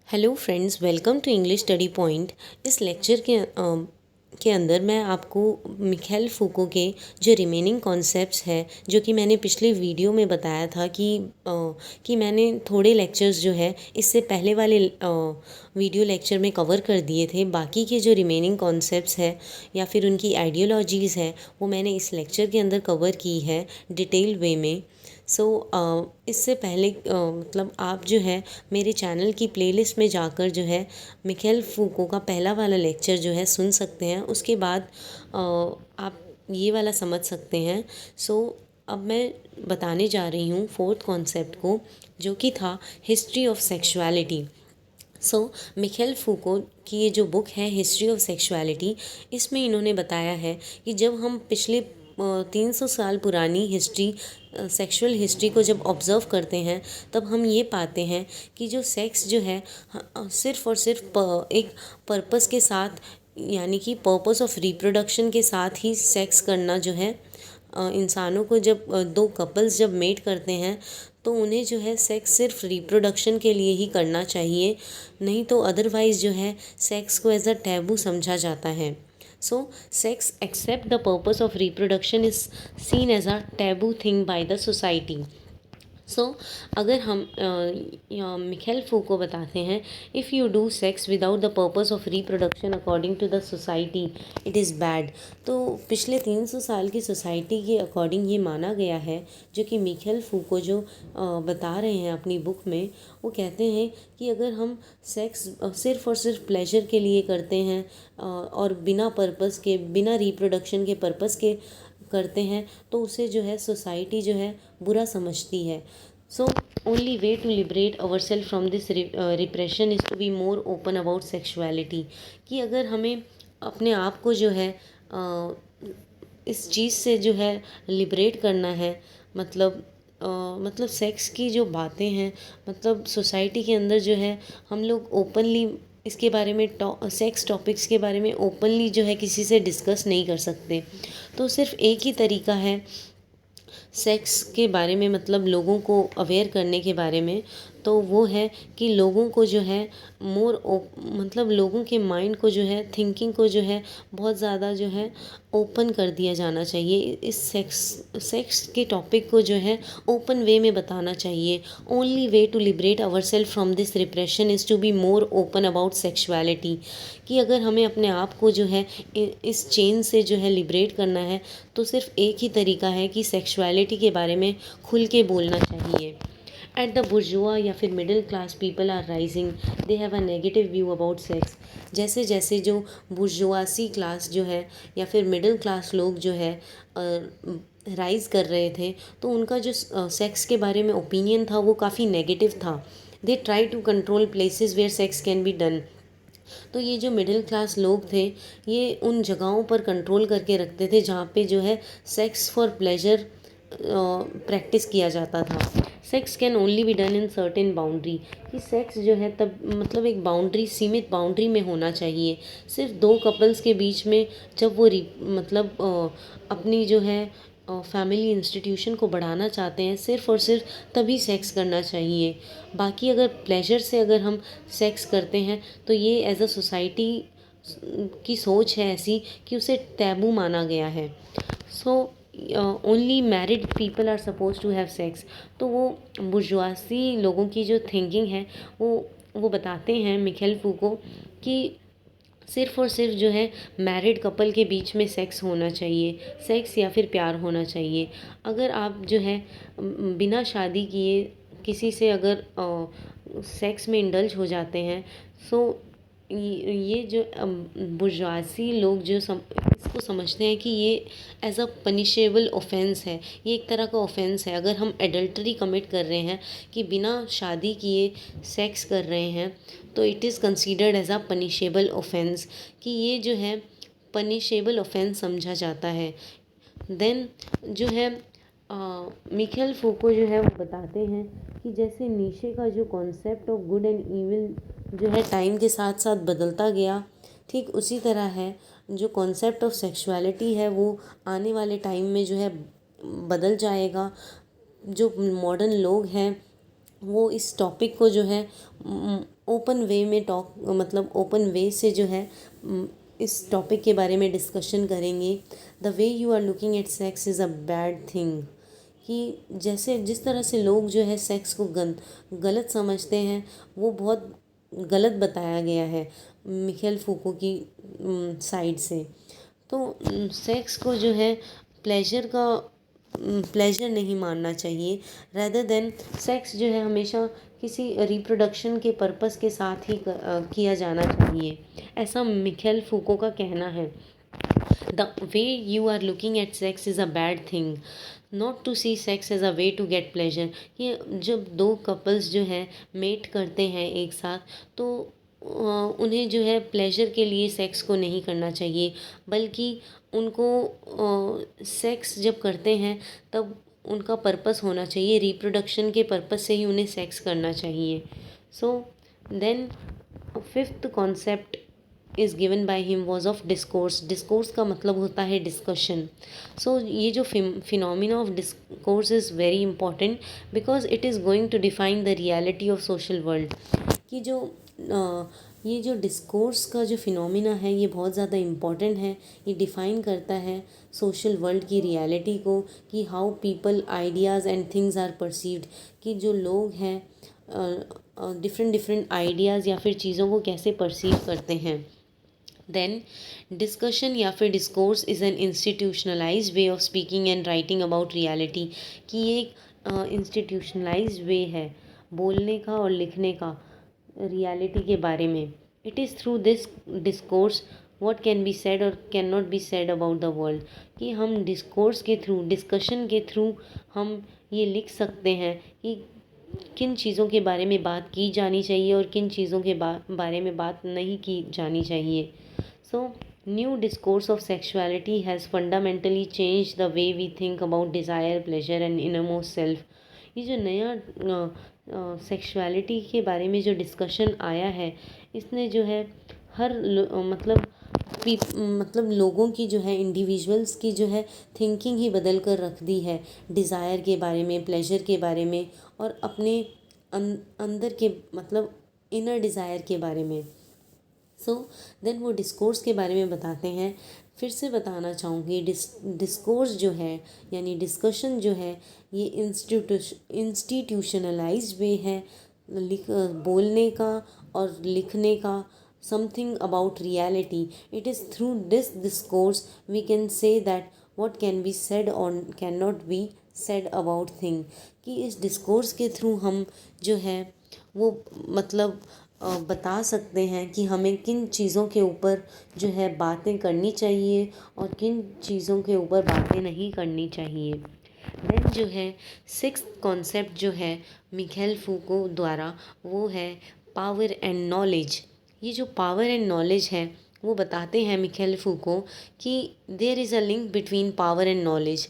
Hello friends, welcome to English study point. इस lecture के अंदर मैं आपको मिखेल फूको के जो रिमेनिंग कॉन्सेप्ट्स है, जो कि मैंने पिछले वीडियो में बताया था कि मैंने थोड़े लेक्चर्स जो है इससे पहले वाले वीडियो लेक्चर में कवर कर दिए थे। बाकी के जो रिमेनिंग कॉन्सेप्ट्स है या फिर उनकी आइडियोलॉजीज़ है वो मैंने इस लेक्चर के अंदर कवर की है डिटेल वे में। इससे पहले मतलब आप जो है मेरे चैनल की प्लेलिस्ट में जाकर जो है मिखेल फूको का पहला वाला लेक्चर जो है सुन सकते हैं। उसके बाद आप ये वाला समझ सकते हैं। अब मैं बताने जा रही हूँ फोर्थ कॉन्सेप्ट को, जो कि था हिस्ट्री ऑफ सेक्सुअलिटी। मिखेल फूको की ये जो बुक है हिस्ट्री ऑफ सेक्सुअलिटी, इसमें इन्होंने बताया है कि जब हम पिछले 300 साल पुरानी हिस्ट्री, सेक्सुअल हिस्ट्री को जब ऑब्ज़र्व करते हैं, तब हम ये पाते हैं कि जो सेक्स जो है सिर्फ़ और सिर्फ एक पर्पस के साथ, यानी कि पर्पस ऑफ रिप्रोडक्शन के साथ ही सेक्स करना जो है, इंसानों को जब दो कपल्स जब मेट करते हैं तो उन्हें जो है सेक्स सिर्फ रिप्रोडक्शन के लिए ही करना चाहिए, नहीं तो अदरवाइज़ जो है सेक्स को एज अ टैबू समझा जाता है। Sex except the purpose of reproduction is seen as a taboo thing by the society. अगर हम मिखेल फूको बताते हैं, if you do sex without the purpose of reproduction according to the society it is bad. तो पिछले 300 साल की society के according ये माना गया है, जो कि मिखेल फूको जो बता रहे हैं अपनी बुक में। वो कहते हैं कि अगर हम सेक्स सिर्फ़ और सिर्फ प्लेजर के लिए करते हैं और बिना पर्पस के, बिना रिप्रोडक्शन के पर्पस के करते हैं, तो उसे जो है सोसाइटी जो है बुरा समझती है। Only way to liberate our self from this repression is to be more open about sexuality. कि अगर हमें अपने आप को जो है इस चीज़ से जो है लिबरेट करना है, मतलब सेक्स की जो बातें हैं, मतलब सोसाइटी के अंदर जो है हम लोग ओपनली इसके बारे में सेक्स टॉपिक्स के बारे में ओपनली जो है किसी से डिस्कस नहीं कर सकते। तो सिर्फ एक ही तरीका है सेक्स के बारे में, मतलब लोगों को अवेयर करने के बारे में, तो वो है कि लोगों को जो है मतलब लोगों के माइंड को जो है, थिंकिंग को जो है बहुत ज़्यादा जो है ओपन कर दिया जाना चाहिए। इस सेक्स के टॉपिक को जो है ओपन वे में बताना चाहिए। Only way to liberate our self from this repression is to be more open about sexuality. कि अगर हमें अपने आप को जो है इस चेन से जो है लिबरेट करना है, तो सिर्फ एक ही तरीका है कि सेक्सुअलिटी के बारे में खुल के बोलना चाहिए। एट द बुर्जुआ या फिर middle class people are rising, they have a negative view about sex. जैसे जैसे जो बुर्जुआसी क्लास जो है या फिर मिडिल क्लास लोग जो है राइज कर रहे थे, तो उनका जो सेक्स के बारे में ओपिनियन था वो काफ़ी नेगेटिव था। They try to control places where sex can be done. तो ये जो मिडिल क्लास लोग थे, ये उन जगहों पर कंट्रोल करके रखते थे जहाँ पे जो है सेक्स फॉर प्लेजर प्रैक्टिस किया जाता था। Sex can only be done in certain boundary. कि सेक्स जो है तब मतलब एक बाउंड्री, सीमित बाउंड्री में होना चाहिए। सिर्फ दो कपल्स के बीच में जब वो मतलब अपनी जो है फैमिली इंस्टीट्यूशन को बढ़ाना चाहते हैं, सिर्फ़ और सिर्फ तभी सेक्स करना चाहिए। बाकी अगर प्लेजर से अगर हम सेक्स करते हैं तो ये एज अ सोसाइटी की सोच है ऐसी कि उसे टैबू माना गया है। Only married people are suppose to have sex. तो वो बुर्जुआसी लोगों की जो थिंकिंग है वो बताते हैं मिखेल फूको कि सिर्फ़ और सिर्फ जो है मैरिड कपल के बीच में सेक्स होना चाहिए, सेक्स या फिर प्यार होना चाहिए। अगर आप जो है बिना शादी किए किसी से अगर सेक्स में इंडल्ज हो जाते हैं, सो ये जो बुर्जुआसी लोग जो इसको समझते हैं कि ये एज अ पनिशेबल ऑफेंस है। ये एक तरह का ऑफेंस है। अगर हम एडल्ट्री कमिट कर रहे हैं, कि बिना शादी किए सेक्स कर रहे हैं, तो it is considered as a punishable offence. कि ये जो है पनिशेबल ऑफेंस समझा जाता है। देन जो है मिखेल फूको जो है वो बताते हैं कि जैसे नीशे का जो concept of good and evil जो है टाइम के साथ साथ बदलता गया, ठीक उसी तरह है जो कॉन्सेप्ट ऑफ सेक्सुअलिटी है वो आने वाले टाइम में जो है बदल जाएगा। जो मॉडर्न लोग हैं वो इस टॉपिक को जो है ओपन वे में मतलब ओपन वे से जो है इस टॉपिक के बारे में डिस्कशन करेंगे। The way you are looking at sex is a bad thing, कि जैसे जिस तरह से लोग जो है सेक्स को गलत समझते हैं वो बहुत गलत बताया गया है मिखेल फूको की साइड से। तो सेक्स को जो है प्लेजर नहीं मानना चाहिए, रेदर देन सेक्स जो है हमेशा किसी रिप्रोडक्शन के पर्पस के साथ ही किया जाना चाहिए, ऐसा मिखेल फूको का कहना है। The way you are looking at sex is a bad thing, not to see sex as a way to get pleasure. ये जब दो कपल्स जो है मेट करते हैं एक साथ, तो उन्हें जो है प्लेजर के लिए सेक्स को नहीं करना चाहिए, बल्कि उनको सेक्स जब करते हैं तब उनका पर्पस होना चाहिए, रिप्रोडक्शन के पर्पस से ही उन्हें सेक्स करना चाहिए। So then fifth concept is given by him was of discourse. Discourse का मतलब होता है डिस्कशन। सो ये जो phenomena of discourse is very important because it is going to define the reality of social world. कि जो ये जो डिस्कोर्स का जो फिनोमिना है ये बहुत ज़्यादा इम्पॉर्टेंट है। ये डिफ़ाइन करता है सोशल वर्ल्ड की रियलिटी को, कि how people ideas and things are perceived, कि जो लोग हैं डिफरेंट डिफरेंट आइडियाज़ या फिर चीज़ों को कैसे परसीव करते हैं। देन डिस्कशन या फिर discourse is an institutionalised way of speaking and writing about reality, कि ये एक इंस्टीट्यूशनलाइज्ड वे है बोलने का और लिखने का रियलिटी के बारे में। It is through this discourse what can be said और can not be said about the world, कि हम डिस्कोर्स के थ्रू, डिस्कशन के थ्रू हम ये लिख सकते हैं कि किन चीज़ों के बारे में बात की जानी चाहिए और किन चीज़ों के बारे में बात नहीं की जानी चाहिए। So new discourse of sexuality has fundamentally change the way we think about desire, pleasure and innermost self. ये जो नया सेक्सुअलिटी के बारे में जो डिस्कशन आया है, इसने जो है मतलब लोगों की जो है, इंडिविजुअल्स की जो है थिंकिंग ही बदल कर रख दी है डिज़ायर के बारे में, प्लेजर के बारे में और अपने अंदर के मतलब इनर डिज़ायर के बारे में। सो देन वो डिस्कोर्स के बारे में बताते हैं। फिर से बताना चाहूँगी, डिस्कोर्स जो है यानी डिस्कशन जो है ये इंस्टीट्यूशनलाइज्ड वे है बोलने का और लिखने का, something about reality. It is through this discourse we can say that what can be said और can not be said about thing, कि इस डिस्कोर्स के थ्रू हम जो है वो मतलब बता सकते हैं कि हमें किन चीज़ों के ऊपर जो है बातें करनी चाहिए और किन चीज़ों के ऊपर बातें नहीं करनी चाहिए। देन जो है सिक्स्थ कॉन्सेप्ट जो है मिखेल फूको द्वारा, वो है पावर एंड नॉलेज। ये जो पावर एंड नॉलेज है वो बताते हैं मिखेल फूको कि there is a link between power and knowledge,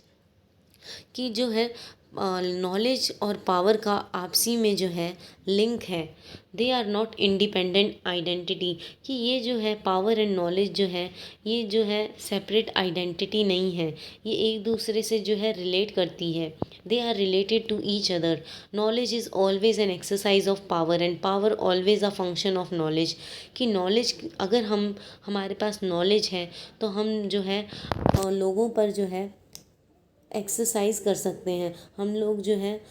कि जो है नॉलेज और पावर का आपसी में जो है लिंक है। They are not independent identity, कि ये जो है पावर एंड नॉलेज जो है ये जो है सेपरेट आइडेंटिटी नहीं है, ये एक दूसरे से जो है रिलेट करती है। They are related to each other. Knowledge is always an exercise of power and power always a function of knowledge, कि नॉलेज अगर हमारे पास नॉलेज है तो हम जो है लोगों पर जो है एक्सरसाइज कर सकते हैं। हम लोग जो है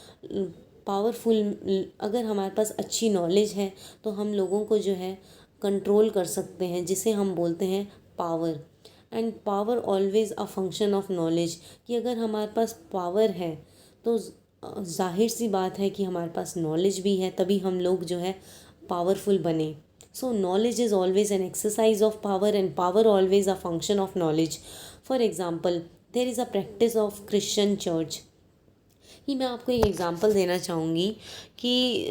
पावरफुल, अगर हमारे पास अच्छी नॉलेज है तो हम लोगों को जो है कंट्रोल कर सकते हैं, जिसे हम बोलते हैं power. And power always a function of knowledge, कि अगर हमारे पास पावर है तो जाहिर सी बात है कि हमारे पास नॉलेज भी है, तभी हम लोग जो है पावरफुल बने। सो knowledge is always an exercise of power and power always a function of knowledge. For example there is a practice of Christian church. ये मैं आपको एक एग्ज़ाम्पल देना चाहूँगी कि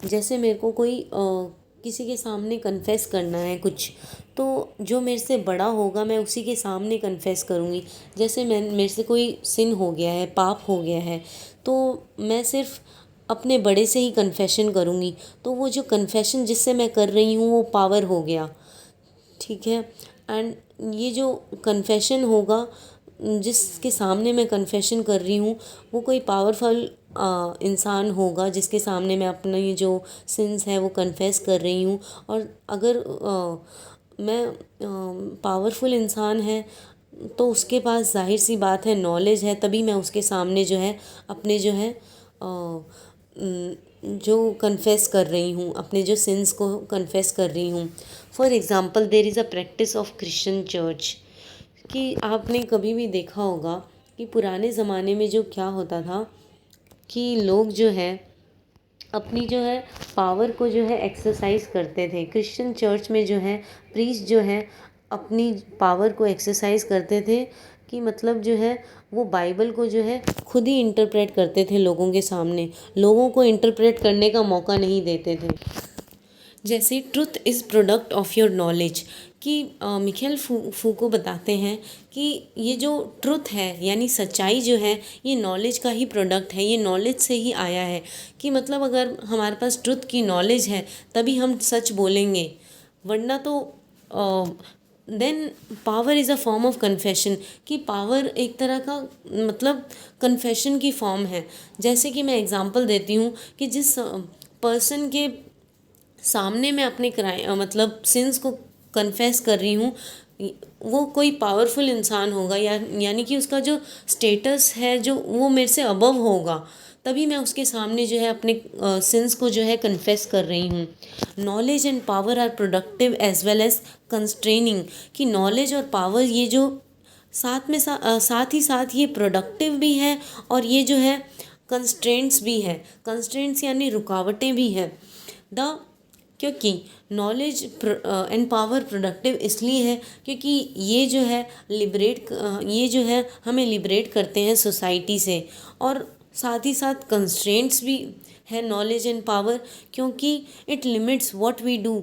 जैसे मेरे को कोई किसी के सामने कन्फेस करना है कुछ, तो जो मेरे से बड़ा होगा मैं उसी के सामने कन्फेस करूँगी। जैसे मेरे से कोई सिन हो गया है, पाप हो गया है, तो मैं सिर्फ अपने बड़े से ही कन्फेशन करूँगी, तो वो जो कन्फेशन जिससे मैं कर रही हूँ वो पावर हो गया, ठीक है। एंड ये जो कन्फेशन होगा जिसके सामने मैं कन्फेशन कर रही हूँ वो कोई पावरफुल इंसान होगा जिसके सामने मैं अपनी जो सिंस है वो कन्फेस कर रही हूँ। और अगर मैं पावरफुल इंसान है तो उसके पास ज़ाहिर सी बात है नॉलेज है, तभी मैं उसके सामने जो है अपने जो है जो कन्फेस कर रही हूँ, अपने जो सिंस को कन्फेस कर रही हूँ। For example there is a practice of Christian church, कि आपने कभी भी देखा होगा कि पुराने ज़माने में जो क्या होता था कि लोग जो है अपनी जो है पावर को जो है एक्सरसाइज करते थे। क्रिश्चियन चर्च में जो है प्रीस्ट जो है अपनी पावर को एक्सरसाइज करते थे, कि मतलब जो है वो बाइबल को जो है खुद ही इंटरप्रेट करते थे लोगों के सामने, लोगों को इंटरप्रेट करने का मौका नहीं देते थे। जैसे truth is product of your knowledge, कि मिखेल फूको बताते हैं कि ये जो ट्रुथ है यानी सच्चाई जो है ये नॉलेज का ही प्रोडक्ट है, ये नॉलेज से ही आया है। कि मतलब अगर हमारे पास ट्रुथ की नॉलेज है तभी हम सच बोलेंगे, वरना तो then power is a form of confession, कि पावर एक तरह का मतलब कन्फेशन की फॉर्म है। जैसे कि मैं एग्ज़ाम्पल देती हूँ कि जिस पर्सन के सामने मैं अपने मतलब सिंस को कन्फेस कर रही हूँ वो कोई पावरफुल इंसान होगा, यानी कि उसका जो स्टेटस है जो वो मेरे से अबव होगा, तभी मैं उसके सामने जो है अपने सिंस को जो है कन्फेस कर रही हूँ। Knowledge and power are productive as well as constraining, कि नॉलेज और पावर ये जो साथ ही साथ ये प्रोडक्टिव भी है और ये जो है कंस्ट्रेंट्स भी है। कंस्ट्रेंट्स यानी रुकावटें भी है। द क्योंकि नॉलेज एंड पावर प्रोडक्टिव इसलिए है क्योंकि ये जो है ये जो है हमें लिबरेट करते हैं सोसाइटी से, और साथ ही साथ कंस्ट्रेंट्स भी है नॉलेज एंड पावर, क्योंकि it limits what we do,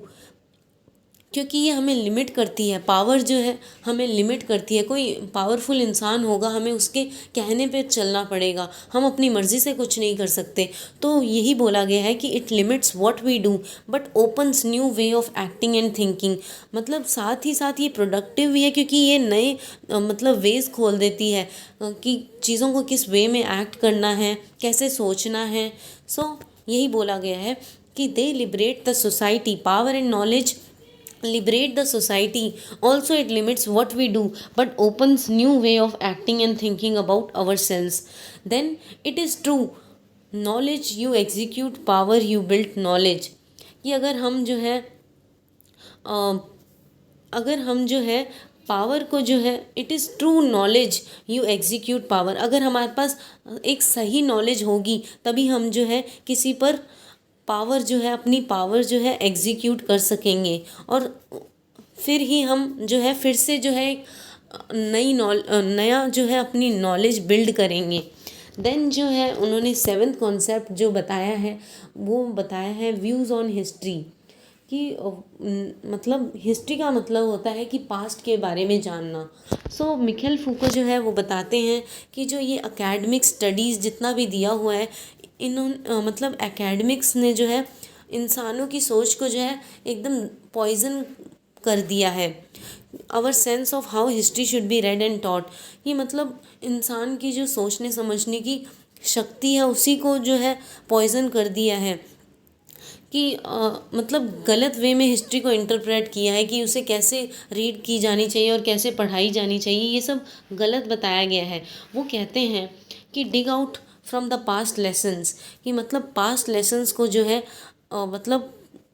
क्योंकि ये हमें लिमिट करती है। पावर जो है हमें लिमिट करती है। कोई पावरफुल इंसान होगा, हमें उसके कहने पे चलना पड़ेगा, हम अपनी मर्ज़ी से कुछ नहीं कर सकते। तो यही बोला गया है कि it limits what we do but opens new way of acting and thinking, मतलब साथ ही साथ ये प्रोडक्टिव भी है क्योंकि ये नए मतलब वेज खोल देती है कि चीज़ों को किस वे में एक्ट करना है, कैसे सोचना है। सो यही बोला गया है कि they liberate the society, power and knowledge liberate the society. Also it limits what we do but opens new way of acting and thinking about ourselves. Then it is true, knowledge you execute, power you build knowledge, कि अगर हम जो है power को जो है it is true knowledge you execute power, अगर हमारे पास एक सही नॉलेज होगी तभी हम जो है किसी पर पावर जो है अपनी पावर जो है एग्जीक्यूट कर सकेंगे, और फिर ही हम जो है फिर से जो है नया जो है अपनी नॉलेज बिल्ड करेंगे। देन जो है उन्होंने 7th कॉन्सेप्ट जो बताया है वो बताया है व्यूज़ ऑन हिस्ट्री, कि मतलब हिस्ट्री का मतलब होता है कि पास्ट के बारे में जानना। सो मिखेल फूको जो है वो बताते हैं कि जो ये एकेडमिक स्टडीज़ जितना भी दिया हुआ है मतलब एकेडमिक्स ने जो है इंसानों की सोच को जो है एकदम पॉइजन कर दिया है। Our sense of how history should be read and taught, ये मतलब इंसान की जो सोचने समझने की शक्ति है उसी को जो है पॉइजन कर दिया है, कि मतलब गलत वे में हिस्ट्री को इंटरप्रेट किया है कि उसे कैसे रीड की जानी चाहिए और कैसे पढ़ाई जानी चाहिए, ये सब गलत बताया गया है। वो कहते हैं कि dig out from the past lessons, कि मतलब पास्ट लेसन्स को जो है मतलब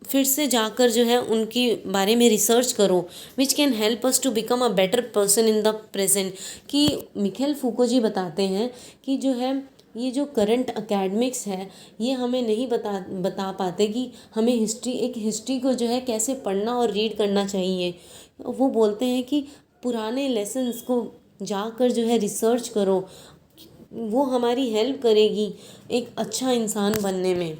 फिर से जाकर जो है उनके बारे में रिसर्च करो, which can help us to become a better person in the present. कि मिखेल फूको जी बताते हैं कि जो है ये जो करंट एकेडमिक्स है ये हमें नहीं बता पाते कि हमें हिस्ट्री को जो है कैसे पढ़ना और रीड करना चाहिए। वो बोलते हैं कि पुराने लेसन्स को जाकर जो है रिसर्च करो, वो हमारी हेल्प करेगी एक अच्छा इंसान बनने में,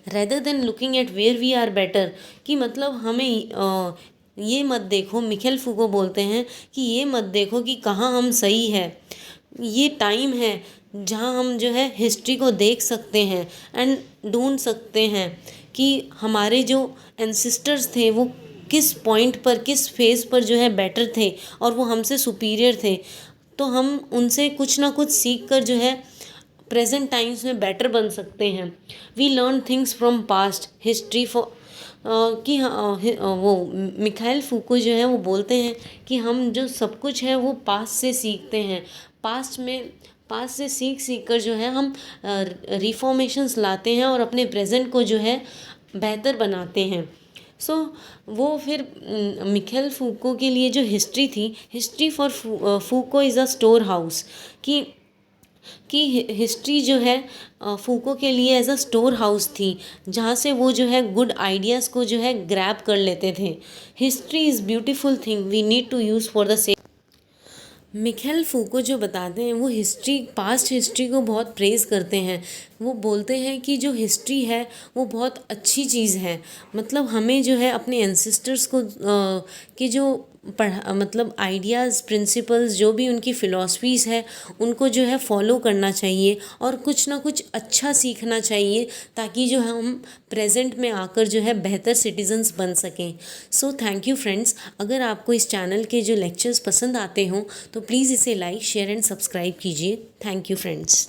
rather than looking at where we are better. कि मतलब हमें ये मत देखो, मिखेल फूको बोलते हैं कि ये मत देखो कि कहाँ हम सही है, ये टाइम है जहाँ हम जो है हिस्ट्री को देख सकते हैं एंड ढूंढ सकते हैं कि हमारे जो एंसिस्टर्स थे वो किस पॉइंट पर किस फेज़ पर जो है बेटर थे और वो हमसे सुपीरियर थे, तो हम उनसे कुछ ना कुछ सीख कर जो है प्रेजेंट टाइम्स में बेटर बन सकते हैं। We learn things from past history for कि वो मिखाइल फूको जो है वो बोलते हैं कि हम जो सब कुछ है वो पास्ट से सीखते हैं। पास्ट से सीख सीख कर जो है हम रिफॉर्मेशंस लाते हैं और अपने प्रेजेंट को जो है बेहतर बनाते हैं। सो वो फिर मिखाइल फूको के लिए जो हिस्ट्री थी, history for Foucault is a storehouse, कि हिस्ट्री जो है फूको के लिए एज अ स्टोर हाउस थी, जहाँ से वो जो है गुड आइडियाज़ को जो है ग्रैब कर लेते थे। History is beautiful thing we need to use for the same. Michel Foucault जो बताते हैं वो हिस्ट्री, पास्ट हिस्ट्री को बहुत प्रेज़ करते हैं। वो बोलते हैं कि जो हिस्ट्री है वो बहुत अच्छी चीज़ है। मतलब हमें जो है अपने एंसेस्टर्स को के जो मतलब आइडियाज़, प्रिंसिपल्स, जो भी उनकी फ़िलॉसफीज़ है उनको जो है फॉलो करना चाहिए और कुछ ना कुछ अच्छा सीखना चाहिए, ताकि जो हम प्रेजेंट में आकर जो है बेहतर सिटीजन्स बन सकें। So thank you friends. अगर आपको इस चैनल के जो लेक्चर्स पसंद आते हों तो प्लीज़ इसे लाइक, शेयर एंड सब्सक्राइब कीजिए। Thank you friends.